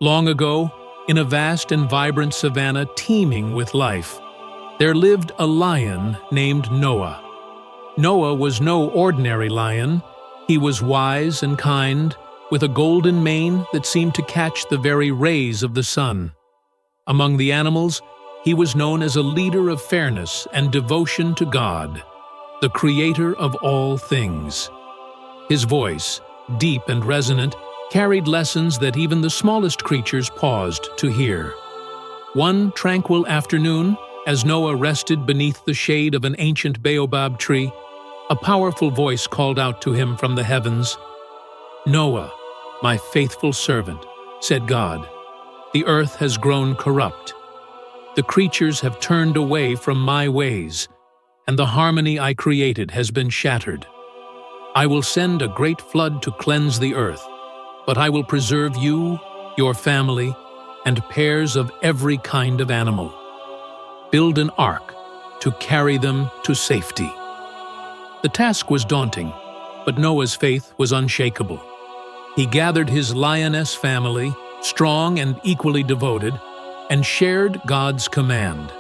Long ago, in a vast and vibrant savanna teeming with life, there lived a lion named Noah. Noah was no ordinary lion. He was wise and kind, with a golden mane that seemed to catch the very rays of the sun. Among the animals, he was known as a leader of fairness and devotion to God, the creator of all things. His voice, deep and resonant, carried lessons that even the smallest creatures paused to hear. One tranquil afternoon, as Noah rested beneath the shade of an ancient baobab tree, a powerful voice called out to him from the heavens. "Noah, my faithful servant," said God, "the earth has grown corrupt. The creatures have turned away from my ways, and the harmony I created has been shattered. I will send a great flood to cleanse the earth, but I will preserve you, your family, and pairs of every kind of animal. Build an ark to carry them to safety." The task was daunting, but Noah's faith was unshakable. He gathered his lioness family, strong and equally devoted, and shared God's command.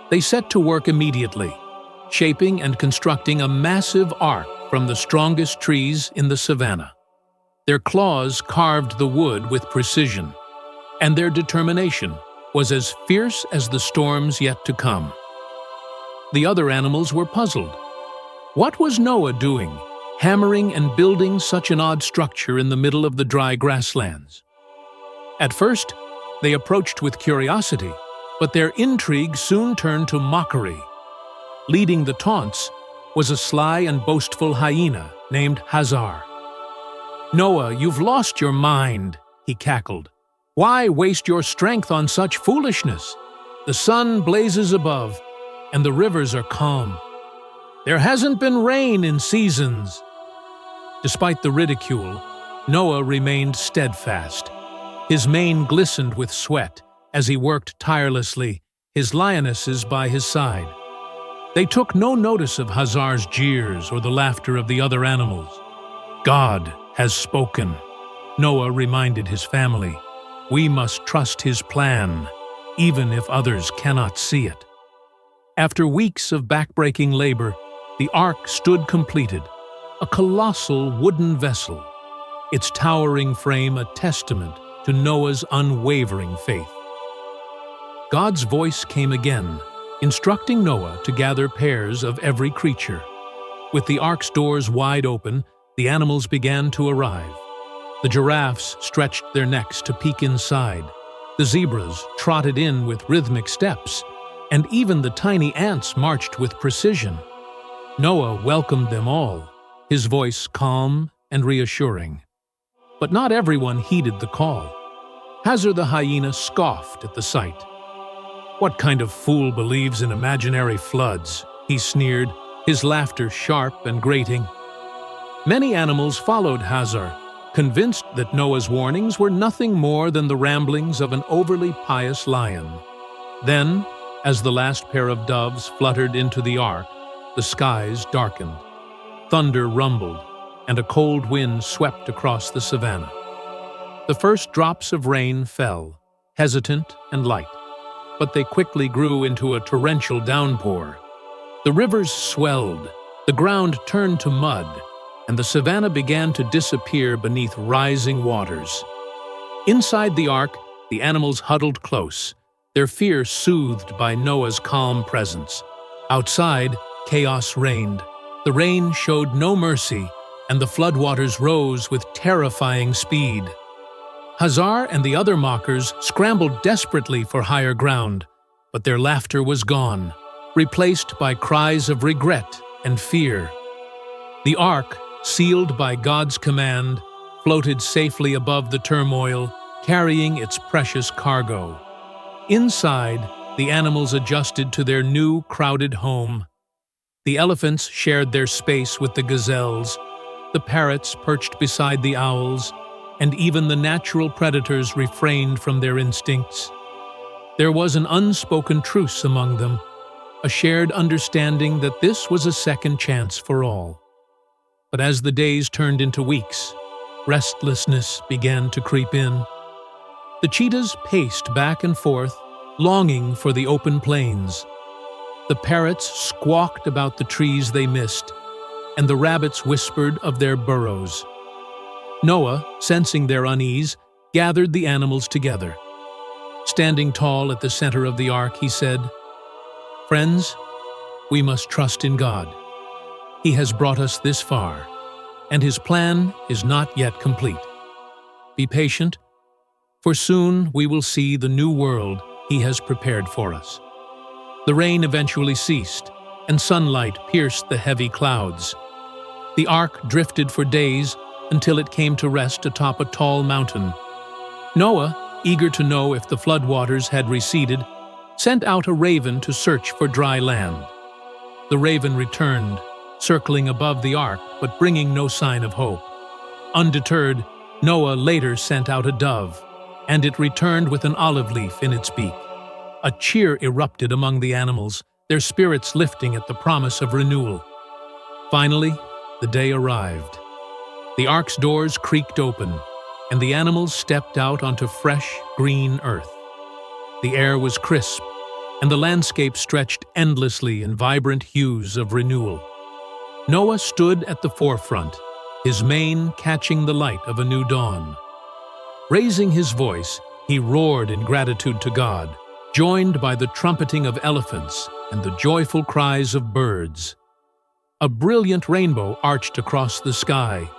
They set to work immediately, shaping and constructing a massive ark from the strongest trees in the savanna. Their claws carved the wood with precision, and their determination was as fierce as the storms yet to come. The other animals were puzzled. What was Noah doing, hammering and building such an odd structure in the middle of the dry grasslands? At first, they approached with curiosity, but their intrigue soon turned to mockery. Leading the taunts was a sly and boastful hyena named Hazar. "Noah, you've lost your mind," he cackled. "Why waste your strength on such foolishness? The sun blazes above, and the rivers are calm. There hasn't been rain in seasons." Despite the ridicule, Noah remained steadfast. His mane glistened with sweat as he worked tirelessly, his lionesses by his side. They took no notice of Hazar's jeers or the laughter of the other animals. "God has spoken," Noah reminded his family. "We must trust his plan, even if others cannot see it." After weeks of backbreaking labor, the ark stood completed, a colossal wooden vessel, its towering frame a testament to Noah's unwavering faith. God's voice came again, instructing Noah to gather pairs of every creature. With the ark's doors wide open, the animals began to arrive. The giraffes stretched their necks to peek inside, the zebras trotted in with rhythmic steps, and even the tiny ants marched with precision. Noah welcomed them all, his voice calm and reassuring. But not everyone heeded the call. Hazar the hyena scoffed at the sight. "What kind of fool believes in imaginary floods?" he sneered, his laughter sharp and grating. Many animals followed Hazar, convinced that Noah's warnings were nothing more than the ramblings of an overly pious lion. Then, as the last pair of doves fluttered into the ark, the skies darkened. Thunder rumbled, and a cold wind swept across the savanna. The first drops of rain fell, hesitant and light, but they quickly grew into a torrential downpour. The rivers swelled, the ground turned to mud, and the savanna began to disappear beneath rising waters. Inside the ark, the animals huddled close, their fear soothed by Noah's calm presence. Outside, chaos reigned. The rain showed no mercy, and the floodwaters rose with terrifying speed. Hazar and the other mockers scrambled desperately for higher ground, but their laughter was gone, replaced by cries of regret and fear. The ark, sealed by God's command, floated safely above the turmoil, carrying its precious cargo. Inside, the animals adjusted to their new, crowded home. The elephants shared their space with the gazelles, the parrots perched beside the owls, and even the natural predators refrained from their instincts. There was an unspoken truce among them, a shared understanding that this was a second chance for all. But as the days turned into weeks, restlessness began to creep in. The cheetahs paced back and forth, longing for the open plains. The parrots squawked about the trees they missed, and the rabbits whispered of their burrows. Noah, sensing their unease, gathered the animals together. Standing tall at the center of the ark, he said, "Friends, we must trust in God. He has brought us this far, and His plan is not yet complete. Be patient, for soon we will see the new world He has prepared for us." The rain eventually ceased, and sunlight pierced the heavy clouds. The ark drifted for days until it came to rest atop a tall mountain. Noah, eager to know if the floodwaters had receded, sent out a raven to search for dry land. The raven returned, circling above the ark but bringing no sign of hope. Undeterred, Noah later sent out a dove, and it returned with an olive leaf in its beak. A cheer erupted among the animals, their spirits lifting at the promise of renewal. Finally, the day arrived. The ark's doors creaked open, and the animals stepped out onto fresh, green earth. The air was crisp, and the landscape stretched endlessly in vibrant hues of renewal. Noah stood at the forefront, his mane catching the light of a new dawn. Raising his voice, he roared in gratitude to God, joined by the trumpeting of elephants and the joyful cries of birds. A brilliant rainbow arched across the sky,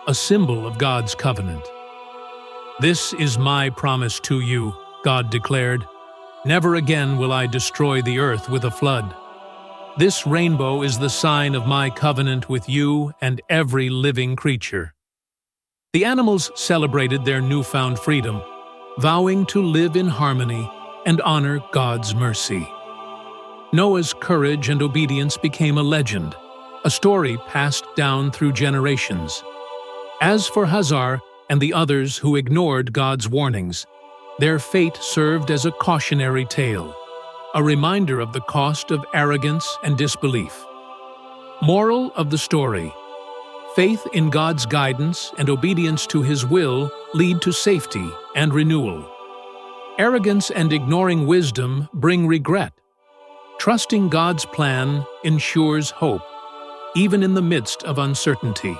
a symbol of God's covenant. "This is my promise to you," God declared. "Never again will I destroy the earth with a flood. This rainbow is the sign of my covenant with you and every living creature." The animals celebrated their newfound freedom, vowing to live in harmony and honor God's mercy. Noah's courage and obedience became a legend, a story passed down through generations. As for Hazar and the others who ignored God's warnings, their fate served as a cautionary tale, a reminder of the cost of arrogance and disbelief. Moral of the story: faith in God's guidance and obedience to His will lead to safety and renewal. Arrogance and ignoring wisdom bring regret. Trusting God's plan ensures hope, even in the midst of uncertainty.